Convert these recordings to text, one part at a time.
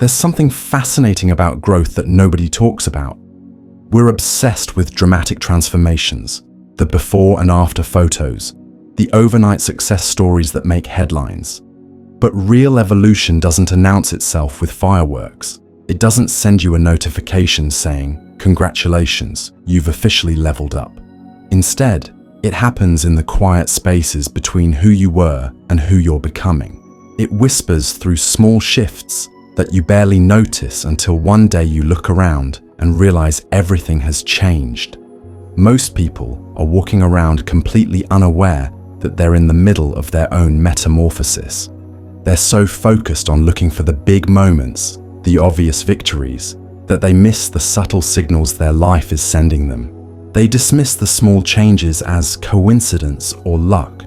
There's something fascinating about growth that nobody talks about. We're obsessed with dramatic transformations, the before and after photos, the overnight success stories that make headlines. But real evolution doesn't announce itself with fireworks. It doesn't send you a notification saying, "Congratulations, you've officially leveled up." Instead, it happens in the quiet spaces between who you were and who you're becoming. It whispers through small shifts that you barely notice until one day you look around and realize everything has changed. Most people are walking around completely unaware that they're in the middle of their own metamorphosis. They're so focused on looking for the big moments, the obvious victories, that they miss the subtle signals their life is sending them. They dismiss the small changes as coincidence or luck,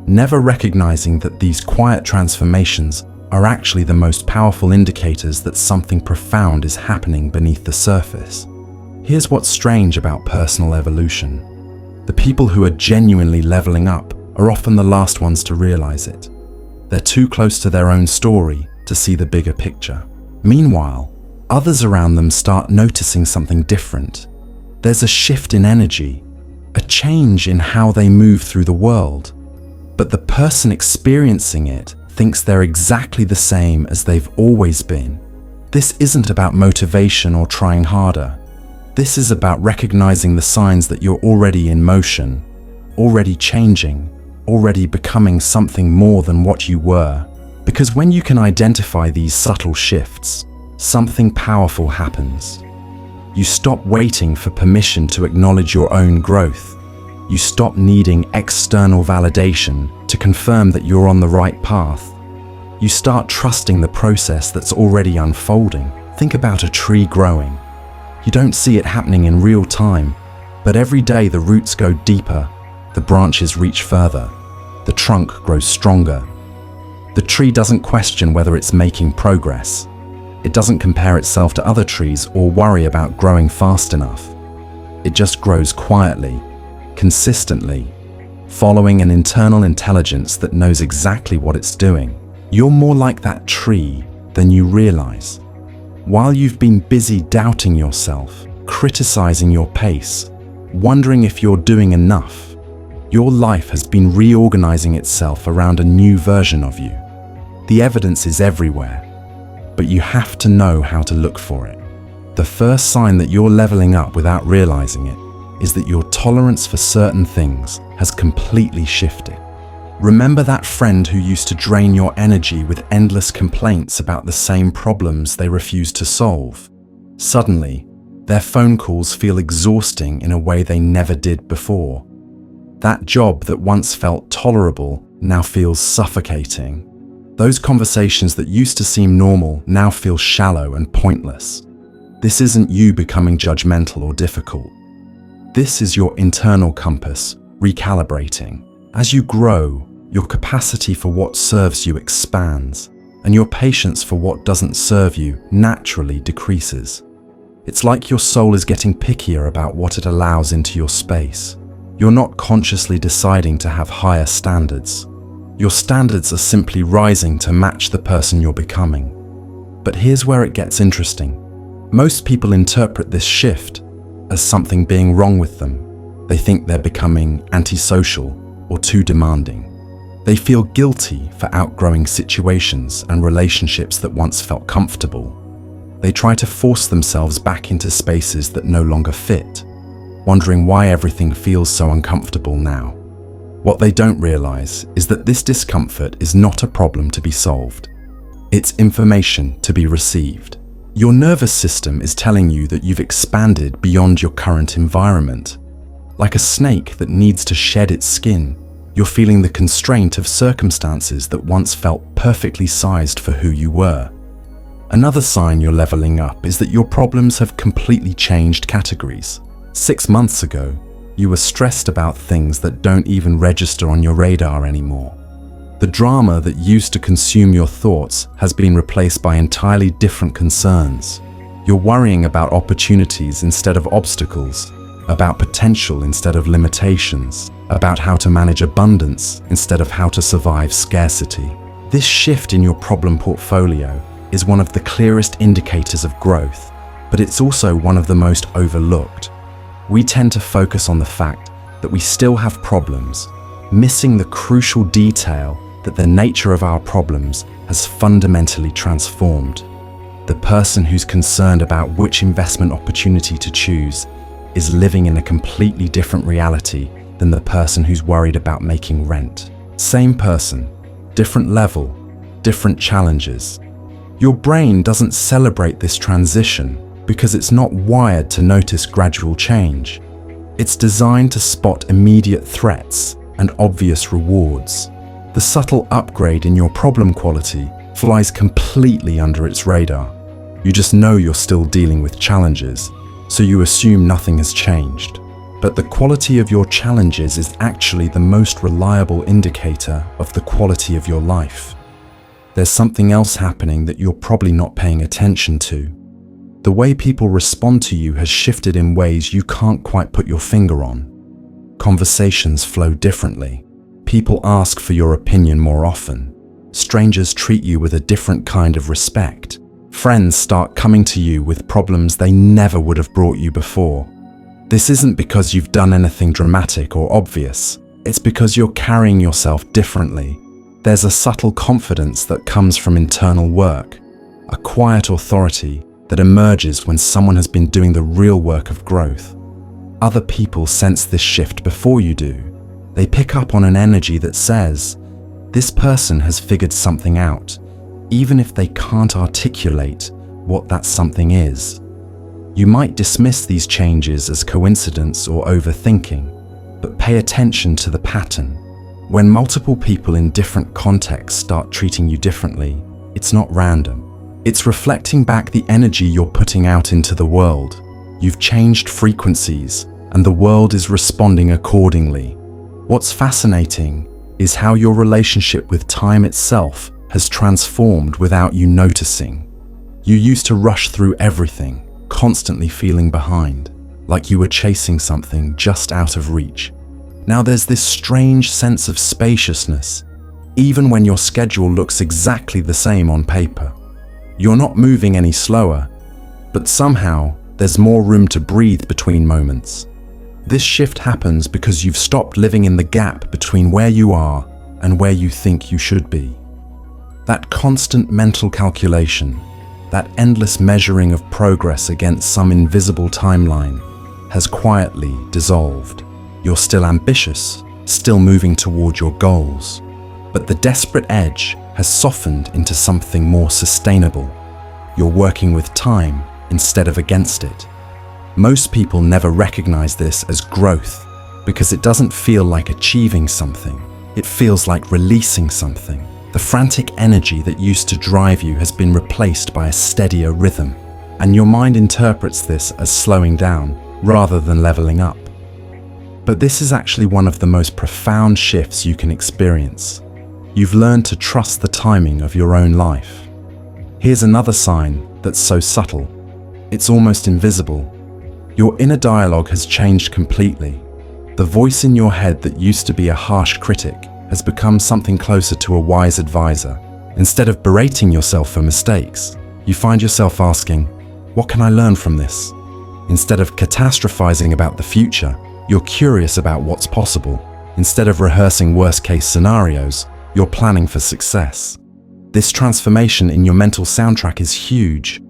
never recognizing that these quiet transformations are actually the most powerful indicators that something profound is happening beneath the surface. Here's what's strange about personal evolution. The people who are genuinely leveling up are often the last ones to realize it. They're too close to their own story to see the bigger picture. Meanwhile, others around them start noticing something different. There's a shift in energy, a change in how they move through the world. But the person experiencing it thinks they're exactly the same as they've always been. This isn't about motivation or trying harder. This is about recognizing the signs that you're already in motion, already changing, already becoming something more than what you were. Because when you can identify these subtle shifts, something powerful happens. You stop waiting for permission to acknowledge your own growth. You stop needing external validation to confirm that you're on the right path. You start trusting the process that's already unfolding. Think about a tree growing. You don't see it happening in real time, but every day the roots go deeper, the branches reach further, the trunk grows stronger. The tree doesn't question whether it's making progress. It doesn't compare itself to other trees or worry about growing fast enough. It just grows quietly, consistently, following an internal intelligence that knows exactly what it's doing. You're more like that tree than you realize. While you've been busy doubting yourself, criticizing your pace, wondering if you're doing enough, your life has been reorganizing itself around a new version of you. The evidence is everywhere, but you have to know how to look for it. The first sign that you're leveling up without realizing it is that your tolerance for certain things has completely shifted. Remember that friend who used to drain your energy with endless complaints about the same problems they refused to solve? Suddenly, their phone calls feel exhausting in a way they never did before. That job that once felt tolerable now feels suffocating. Those conversations that used to seem normal now feel shallow and pointless. This isn't you becoming judgmental or difficult. This is your internal compass recalibrating. As you grow, your capacity for what serves you expands, and your patience for what doesn't serve you naturally decreases. It's like your soul is getting pickier about what it allows into your space. You're not consciously deciding to have higher standards. Your standards are simply rising to match the person you're becoming. But here's where it gets interesting. Most people interpret this shift as something being wrong with them. They think they're becoming antisocial or too demanding. They feel guilty for outgrowing situations and relationships that once felt comfortable. They try to force themselves back into spaces that no longer fit, wondering why everything feels so uncomfortable now. What they don't realize is that this discomfort is not a problem to be solved. It's information to be received. Your nervous system is telling you that you've expanded beyond your current environment. Like a snake that needs to shed its skin, you're feeling the constraint of circumstances that once felt perfectly sized for who you were. Another sign you're leveling up is that your problems have completely changed categories. 6 months ago, you were stressed about things that don't even register on your radar anymore. The drama that used to consume your thoughts has been replaced by entirely different concerns. You're worrying about opportunities instead of obstacles, about potential instead of limitations, about how to manage abundance instead of how to survive scarcity. This shift in your problem portfolio is one of the clearest indicators of growth, but it's also one of the most overlooked. We tend to focus on the fact that we still have problems, missing the crucial detail that the nature of our problems has fundamentally transformed. The person who's concerned about which investment opportunity to choose is living in a completely different reality than the person who's worried about making rent. Same person, different level, different challenges. Your brain doesn't celebrate this transition because it's not wired to notice gradual change. It's designed to spot immediate threats and obvious rewards. The subtle upgrade in your problem quality flies completely under its radar. You just know you're still dealing with challenges, so you assume nothing has changed. But the quality of your challenges is actually the most reliable indicator of the quality of your life. There's something else happening that you're probably not paying attention to. The way people respond to you has shifted in ways you can't quite put your finger on. Conversations flow differently. People ask for your opinion more often. Strangers treat you with a different kind of respect. Friends start coming to you with problems they never would have brought you before. This isn't because you've done anything dramatic or obvious. It's because you're carrying yourself differently. There's a subtle confidence that comes from internal work, a quiet authority that emerges when someone has been doing the real work of growth. Other people sense this shift before you do. They pick up on an energy that says, this person has figured something out, even if they can't articulate what that something is. You might dismiss these changes as coincidence or overthinking, but pay attention to the pattern. When multiple people in different contexts start treating you differently, it's not random. It's reflecting back the energy you're putting out into the world. You've changed frequencies, and the world is responding accordingly. What's fascinating is how your relationship with time itself has transformed without you noticing. You used to rush through everything, constantly feeling behind, like you were chasing something just out of reach. Now there's this strange sense of spaciousness, even when your schedule looks exactly the same on paper. You're not moving any slower, but somehow there's more room to breathe between moments. This shift happens because you've stopped living in the gap between where you are and where you think you should be. That constant mental calculation, that endless measuring of progress against some invisible timeline, has quietly dissolved. You're still ambitious, still moving toward your goals, but the desperate edge has softened into something more sustainable. You're working with time instead of against it. Most people never recognize this as growth because it doesn't feel like achieving something. It feels like releasing something. The frantic energy that used to drive you has been replaced by a steadier rhythm, and your mind interprets this as slowing down rather than leveling up. But this is actually one of the most profound shifts you can experience. You've learned to trust the timing of your own life. Here's another sign that's so subtle, it's almost invisible. Your inner dialogue has changed completely. The voice in your head that used to be a harsh critic has become something closer to a wise advisor. Instead of berating yourself for mistakes, you find yourself asking, what can I learn from this? Instead of catastrophizing about the future, you're curious about what's possible. Instead of rehearsing worst-case scenarios, you're planning for success. This transformation in your mental soundtrack is huge,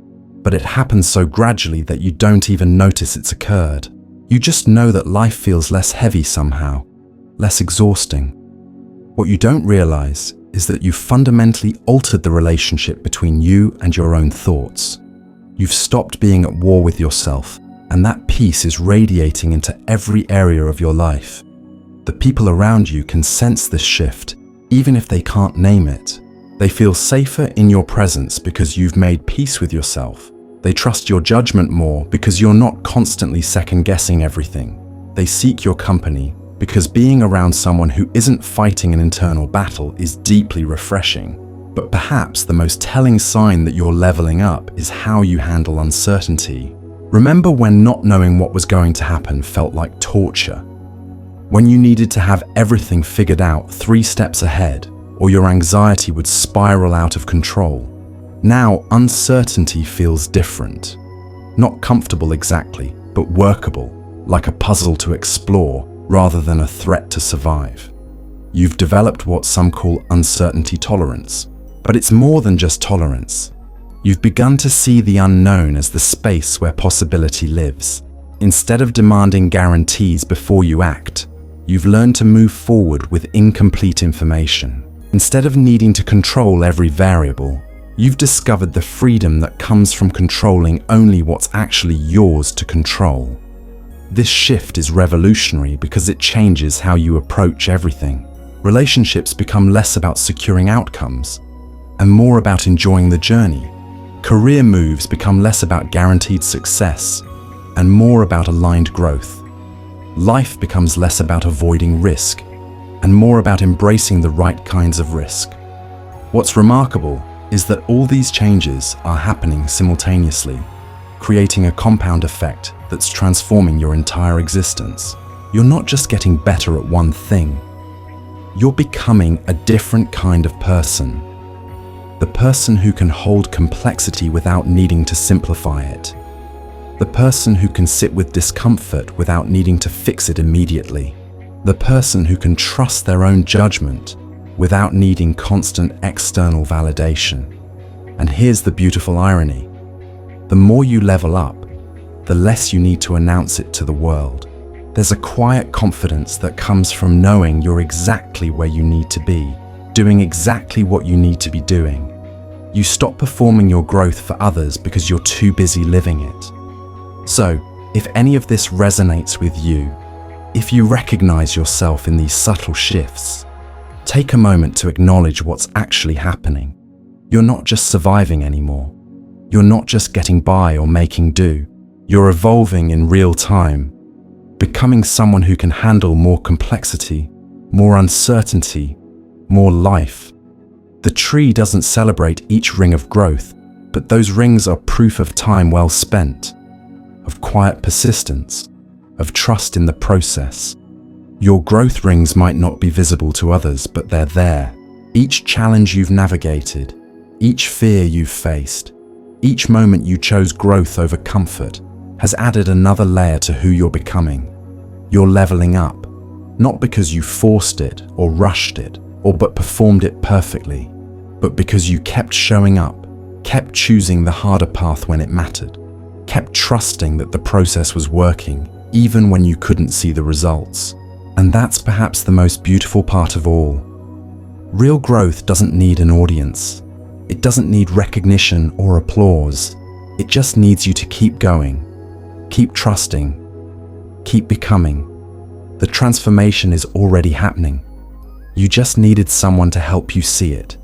but it happens so gradually that you don't even notice it's occurred. You just know that life feels less heavy somehow, less exhausting. What you don't realize is that you've fundamentally altered the relationship between you and your own thoughts. You've stopped being at war with yourself, and that peace is radiating into every area of your life. The people around you can sense this shift, even if they can't name it. They feel safer in your presence because you've made peace with yourself. They trust your judgment more because you're not constantly second-guessing everything. They seek your company because being around someone who isn't fighting an internal battle is deeply refreshing. But perhaps the most telling sign that you're leveling up is how you handle uncertainty. Remember when not knowing what was going to happen felt like torture? When you needed to have everything figured out 3 steps ahead, or your anxiety would spiral out of control? Now, uncertainty feels different. Not comfortable exactly, but workable, like a puzzle to explore rather than a threat to survive. You've developed what some call uncertainty tolerance, but it's more than just tolerance. You've begun to see the unknown as the space where possibility lives. Instead of demanding guarantees before you act, you've learned to move forward with incomplete information. Instead of needing to control every variable, you've discovered the freedom that comes from controlling only what's actually yours to control. This shift is revolutionary because it changes how you approach everything. Relationships become less about securing outcomes and more about enjoying the journey. Career moves become less about guaranteed success and more about aligned growth. Life becomes less about avoiding risk and more about embracing the right kinds of risk. What's remarkable is that all these changes are happening simultaneously, creating a compound effect that's transforming your entire existence. You're not just getting better at one thing, you're becoming a different kind of person. The person who can hold complexity without needing to simplify it. The person who can sit with discomfort without needing to fix it immediately. The person who can trust their own judgment without needing constant external validation. And here's the beautiful irony. The more you level up, the less you need to announce it to the world. There's a quiet confidence that comes from knowing you're exactly where you need to be, doing exactly what you need to be doing. You stop performing your growth for others because you're too busy living it. So, if any of this resonates with you, if you recognize yourself in these subtle shifts, take a moment to acknowledge what's actually happening. You're not just surviving anymore. You're not just getting by or making do. You're evolving in real time, becoming someone who can handle more complexity, more uncertainty, more life. The tree doesn't celebrate each ring of growth, but those rings are proof of time well spent, of quiet persistence, of trust in the process. Your growth rings might not be visible to others, but they're there. Each challenge you've navigated, each fear you've faced, each moment you chose growth over comfort has added another layer to who you're becoming. You're leveling up, not because you forced it or rushed it or but performed it perfectly, but because you kept showing up, kept choosing the harder path when it mattered, kept trusting that the process was working even when you couldn't see the results. And that's perhaps the most beautiful part of all. Real growth doesn't need an audience. It doesn't need recognition or applause. It just needs you to keep going, keep trusting, keep becoming. The transformation is already happening. You just needed someone to help you see it.